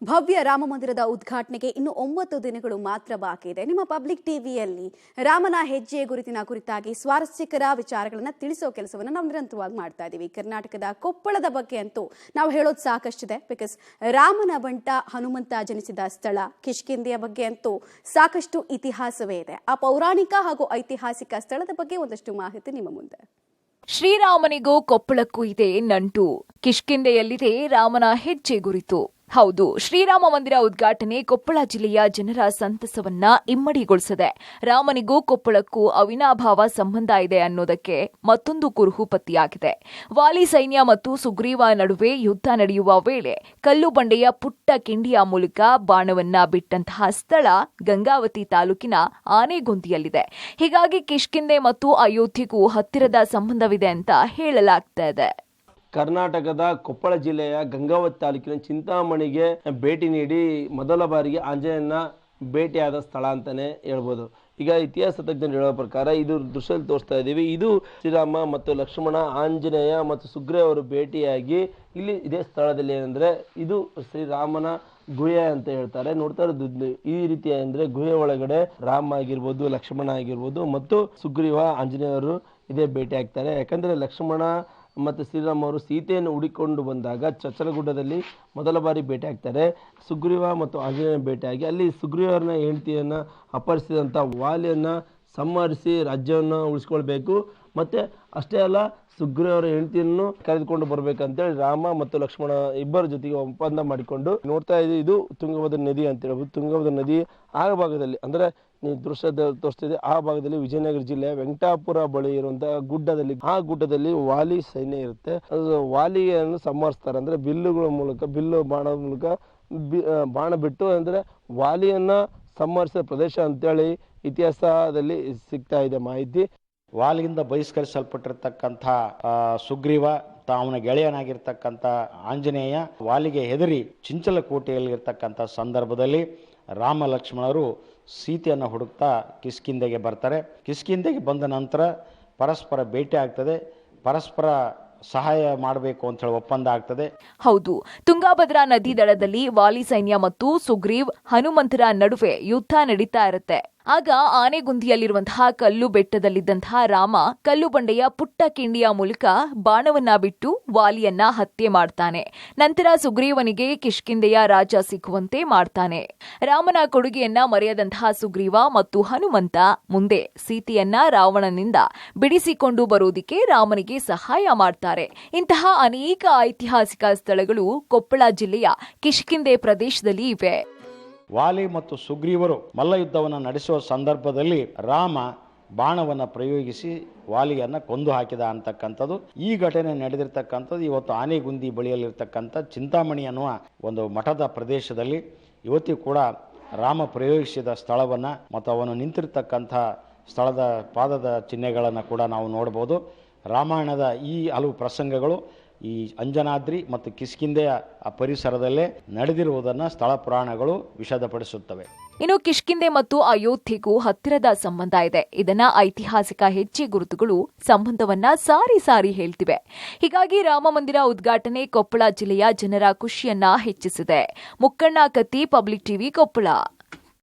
ಭವ್ಯ ರಾಮ ಮಂದಿರದ ಉದ್ಘಾಟನೆಗೆ ಇನ್ನು 9 ದಿನಗಳು ಮಾತ್ರ ಬಾಕಿ ಇದೆ. ನಿಮ್ಮ ಪಬ್ಲಿಕ್ ಟಿವಿಯಲ್ಲಿ ರಾಮನ ಹೆಜ್ಜೆ ಗುರುತಿನ ಕುರಿತಾಗಿ ಸ್ವಾರಸ್ಯಕರ ವಿಚಾರಗಳನ್ನು ತಿಳಿಸೋ ಕೆಲಸವನ್ನು ನಾವು ನಿರಂತರವಾಗಿ ಮಾಡ್ತಾ ಇದ್ದೀವಿ. ಕರ್ನಾಟಕದ ಕೊಪ್ಪಳದ ಬಗ್ಗೆ ಅಂತೂ ನಾವು ಹೇಳೋದು ಸಾಕಷ್ಟಿದೆ. ಬಿಕಾಸ್ ರಾಮನ ಬಂಟ ಹನುಮಂತ ಜನಿಸಿದ ಸ್ಥಳ ಕಿಷ್ಕಿಂಧೆಯ ಬಗ್ಗೆ ಅಂತೂ ಸಾಕಷ್ಟು ಇತಿಹಾಸವೇ ಇದೆ. ಆ ಪೌರಾಣಿಕ ಹಾಗೂ ಐತಿಹಾಸಿಕ ಸ್ಥಳದ ಬಗ್ಗೆ ಒಂದಷ್ಟು ಮಾಹಿತಿ ನಿಮ್ಮ ಮುಂದೆ. ಶ್ರೀರಾಮನಿಗೂ ಕೊಪ್ಪಳಕ್ಕೂ ಇದೆ ನಂಟು. ಕಿಷ್ಕಿಂಧೆಯಲ್ಲಿದೆ ರಾಮನ ಹೆಜ್ಜೆ ಗುರುತು. ಹೌದು, ಶ್ರೀರಾಮ ಮಂದಿರ ಉದ್ಘಾಟನೆ ಕೊಪ್ಪಳ ಜಿಲ್ಲೆಯ ಜನರ ಸಂತಸವನ್ನ ಇಮ್ಮಡಿಗೊಳಿಸಿದೆ. ರಾಮನಿಗೂ ಕೊಪ್ಪಳಕ್ಕೂ ಅವಿನಾಭಾವ ಸಂಬಂಧ ಇದೆ ಅನ್ನೋದಕ್ಕೆ ಮತ್ತೊಂದು ಕುರುಹು ಪತ್ತೆಯಾಗಿದೆ. ವಾಲಿ ಸೈನ್ಯ ಮತ್ತು ಸುಗ್ರೀವ ನಡುವೆ ಯುದ್ಧ ನಡೆಯುವ ವೇಳೆ ಕಲ್ಲು ಬಂಡೆಯ ಪುಟ್ಟ ಕಿಂಡಿಯ ಮೂಲಕ ಬಾಣವನ್ನ ಬಿಟ್ಟಂತಹ ಸ್ಥಳ ಗಂಗಾವತಿ ತಾಲೂಕಿನ ಆನೆಗೊಂದಿಯಲ್ಲಿದೆ. ಹೀಗಾಗಿ ಕಿಷ್ಕಿಂಧೆ ಮತ್ತು ಅಯೋಧ್ಯೆಗೂ ಹತ್ತಿರದ ಸಂಬಂಧವಿದೆ ಅಂತ ಹೇಳಲಾಗ್ತಾ ಇದೆ. ಕರ್ನಾಟಕದ ಕೊಪ್ಪಳ ಜಿಲ್ಲೆಯ ಗಂಗಾವತಿ ತಾಲೂಕಿನ ಚಿಂತಾಮಣಿಗೆ ಭೇಟಿ ನೀಡಿ ಮೊದಲ ಬಾರಿಗೆ ಆಂಜನೇಯನ ಭೇಟಿಯಾದ ಸ್ಥಳ ಅಂತಾನೆ ಹೇಳ್ಬೋದು. ಈಗ ಇತಿಹಾಸ ತಜ್ಞರು ಹೇಳೋ ಪ್ರಕಾರ ಇದು ದೃಶ್ಯದಲ್ಲಿ ತೋರಿಸ್ತಾ ಇದ್ದೀವಿ. ಇದು ಶ್ರೀರಾಮ ಮತ್ತು ಲಕ್ಷ್ಮಣ, ಆಂಜನೇಯ ಮತ್ತು ಸುಗ್ರೀವ ಅವರು ಭೇಟಿಯಾಗಿ ಇಲ್ಲಿ ಇದೇ ಸ್ಥಳದಲ್ಲಿ ಏನಂದ್ರೆ ಇದು ಶ್ರೀರಾಮನ ಗುಹೆ ಅಂತ ಹೇಳ್ತಾರೆ. ನೋಡ್ತಾ ಇರೋದು ಈ ರೀತಿ ಅಂದ್ರೆ ಗುಹೆ ಒಳಗಡೆ ರಾಮ ಆಗಿರ್ಬೋದು, ಲಕ್ಷ್ಮಣ ಆಗಿರ್ಬೋದು ಮತ್ತು ಸುಗ್ರೀವ, ಆಂಜನೇಯರು ಇದೇ ಭೇಟಿ ಆಗ್ತಾರೆ. ಯಾಕಂದ್ರೆ ಲಕ್ಷ್ಮಣ ಮತ್ತು ಶ್ರೀರಾಮ್ ಅವರು ಸೀತೆಯನ್ನು ಹುಡುಕೊಂಡು ಬಂದಾಗ ಚಚ್ಚಲಗುಡ್ಡದಲ್ಲಿ ಮೊದಲ ಬಾರಿ ಭೇಟಿ ಆಗ್ತಾರೆ. ಸುಗ್ರೀವ ಮತ್ತು ಆಂಜನೇಯ ಭೇಟಿಯಾಗಿ ಅಲ್ಲಿ ಸುಗ್ರೀವರನ್ನ ಹೆಂಡತಿಯನ್ನು ಅಪಹರಿಸಿದಂಥ ವಾಲಿಯನ್ನು ಸಂಹರಿಸಿ ರಾಜ್ಯವನ್ನು ಉಳಿಸ್ಕೊಳ್ಬೇಕು, ಮತ್ತು ಅಷ್ಟೇ ಅಲ್ಲ ಸುಗ್ರೀವರ ಹೆಂಡತಿಯನ್ನು ಕರೆದುಕೊಂಡು ಬರ್ಬೇಕಂತೇಳಿ ರಾಮ ಮತ್ತು ಲಕ್ಷ್ಮಣ ಇಬ್ಬರ ಜೊತೆಗೆ ಒಪ್ಪಂದ ಮಾಡಿಕೊಂಡು ನೋಡ್ತಾ ಇದ್ದೀವಿ. ಇದು ತುಂಗಭದ್ರಾ ನದಿ ಅಂತ ಹೇಳ್ಬೋದು. ತುಂಗಭದ್ರಾ ನದಿ ಆ ಭಾಗದಲ್ಲಿ ಅಂದರೆ ನೀವು ದೃಶ್ಯದ ತೋರಿಸ್ತಿದೆ ಆ ಭಾಗದಲ್ಲಿ ವಿಜಯನಗರ ಜಿಲ್ಲೆಯ ವೆಂಕಟಾಪುರ ಬಳಿ ಇರುವಂತಹ ಗುಡ್ಡದಲ್ಲಿ, ಆ ಗುಡ್ಡದಲ್ಲಿ ವಾಲಿ ಸೈನ್ಯ ಇರುತ್ತೆ. ಅದು ವಾಲಿಯನ್ನು ಸಂಹರಿಸ್ತಾರೆ. ಅಂದ್ರೆ ಬಿಲ್ಲುಗಳ ಮೂಲಕ, ಬಿಲ್ಲು ಬಾಣದ ಮೂಲಕ ಬಾಣ ಬಿಟ್ಟು ಅಂದ್ರೆ ವಾಲಿಯನ್ನ ಸಂಹರಿಸಿದ ಪ್ರದೇಶ ಅಂತೇಳಿ ಇತಿಹಾಸದಲ್ಲಿ ಸಿಗ್ತಾ ಇದೆ ಮಾಹಿತಿ. ವಾಲಿಯಿಂದ ಬಹಿಷ್ಕರಿಸಲ್ಪಟ್ಟಿರ್ತಕ್ಕಂಥ ಸುಗ್ರೀವ, ಅವನ ಗೆಳೆಯನಾಗಿರ್ತಕ್ಕಂಥ ಆಂಜನೇಯ ವಾಲಿಗೆ ಹೆದರಿ ಚಿಂಚಲಕೋಟೆಯಲ್ಲಿರ್ತಕ್ಕಂಥ ಸಂದರ್ಭದಲ್ಲಿ ರಾಮ ಲಕ್ಷ್ಮಣರು ಸೀತೆಯನ್ನು ಹುಡುಕ್ತಾ ಕಿಷ್ಕಿಂಧೆಗೆ ಬರ್ತಾರೆ. ಕಿಷ್ಕಿಂಧೆಗೆ ಬಂದ ನಂತರ ಪರಸ್ಪರ ಭೇಟಿ ಆಗ್ತದೆ, ಪರಸ್ಪರ ಸಹಾಯ ಮಾಡಬೇಕು ಅಂತ ಹೇಳಿ ಒಪ್ಪಂದ ಆಗ್ತದೆ. ಹೌದು, ತುಂಗಭದ್ರಾ ನದಿ ದಡದಲ್ಲಿ ವಾಲಿ ಸೈನ್ಯ ಮತ್ತು ಸುಗ್ರೀವ್ ಹನುಮಂತರ ನಡುವೆ ಯುದ್ಧ ನಡೀತಾ ಇರುತ್ತೆ. ಆಗ ಆನೆಗುಂದಿಯಲ್ಲಿರುವಂತಹ ಕಲ್ಲು ಬೆಟ್ಟದಲ್ಲಿದ್ದಂತಹ ರಾಮ ಕಲ್ಲು ಬಂಡೆಯ ಪುಟ್ಟ ಕಿಂಡಿಯ ಮೂಲಕ ಬಾಣವನ್ನ ಬಿಟ್ಟು ವಾಲಿಯನ್ನ ಹತ್ಯೆ ಮಾಡ್ತಾನೆ. ನಂತರ ಸುಗ್ರೀವನಿಗೆ ಕಿಷ್ಕಿಂಧೆಯ ರಾಜ ಸಿಕ್ಕುವಂತೆ ಮಾಡ್ತಾನೆ. ರಾಮನ ಕೊಡುಗೆಯನ್ನ ಮರೆಯದಂತಹ ಸುಗ್ರೀವ ಮತ್ತು ಹನುಮಂತ ಮುಂದೆ ಸೀತೆಯನ್ನ ರಾವಣನಿಂದ ಬಿಡಿಸಿಕೊಂಡು ಬರುವುದಕ್ಕೆ ರಾಮನಿಗೆ ಸಹಾಯ ಮಾಡ್ತಾರೆ. ಇಂತಹ ಅನೇಕ ಐತಿಹಾಸಿಕ ಸ್ಥಳಗಳು ಕೊಪ್ಪಳ ಜಿಲ್ಲೆಯ ಕಿಷ್ಕಿಂಧೆ ಪ್ರದೇಶದಲ್ಲಿ ಇವೆ. ವಾಲಿ ಮತ್ತು ಸುಗ್ರೀವರು ಮಲ್ಲ ಯುದ್ಧವನ್ನು ನಡೆಸುವ ಸಂದರ್ಭದಲ್ಲಿ ರಾಮ ಬಾಣವನ್ನು ಪ್ರಯೋಗಿಸಿ ವಾಲಿಯನ್ನು ಕೊಂದು ಹಾಕಿದ ಅಂತಕ್ಕಂಥದ್ದು ಈ ಘಟನೆ ನಡೆದಿರ್ತಕ್ಕಂಥದ್ದು ಇವತ್ತು ಆನೆಗುಂದಿ ಬಳಿಯಲ್ಲಿರ್ತಕ್ಕಂಥ ಚಿಂತಾಮಣಿ ಅನ್ನುವ ಒಂದು ಮಠದ ಪ್ರದೇಶದಲ್ಲಿ ಇವತ್ತಿಗೂ ಕೂಡ ರಾಮ ಪ್ರಯೋಗಿಸಿದ ಸ್ಥಳವನ್ನು ಮತ್ತು ಅವನು ನಿಂತಿರ್ತಕ್ಕಂಥ ಸ್ಥಳದ ಪಾದದ ಚಿಹ್ನೆಗಳನ್ನು ಕೂಡ ನಾವು ನೋಡ್ಬೋದು. ರಾಮಾಯಣದ ಈ ಹಲವು ಪ್ರಸಂಗಗಳು ಈ ಅಂಜನಾದ್ರಿ ಮತ್ತು ಕಿಷ್ಕಿಂಧೆಯ ಪರಿಸರದಲ್ಲೇ ನಡೆದಿರುವುದನ್ನು ಸ್ಥಳ ಪುರಾಣಗಳು ವಿಷದಪಡಿಸುತ್ತವೆ. ಇನ್ನು ಕಿಷ್ಕಿಂಧೆ ಮತ್ತು ಅಯೋಧ್ಯೆಗೂ ಹತ್ತಿರದ ಸಂಬಂಧ ಇದೆ. ಇದನ್ನ ಐತಿಹಾಸಿಕ ಹೆಜ್ಜೆ ಗುರುತುಗಳು ಸಂಬಂಧವನ್ನ ಸಾರಿ ಸಾರಿ ಹೇಳ್ತಿವೆ. ಹೀಗಾಗಿ ರಾಮ ಮಂದಿರ ಉದ್ಘಾಟನೆ ಕೊಪ್ಪಳ ಜಿಲ್ಲೆಯ ಜನರ ಖುಷಿಯನ್ನ ಹೆಚ್ಚಿಸಿದೆ. ಮುಕ್ಕಣ್ಣ ಕತ್ತಿ, ಪಬ್ಲಿಕ್ ಟಿವಿ, ಕೊಪ್ಪಳ.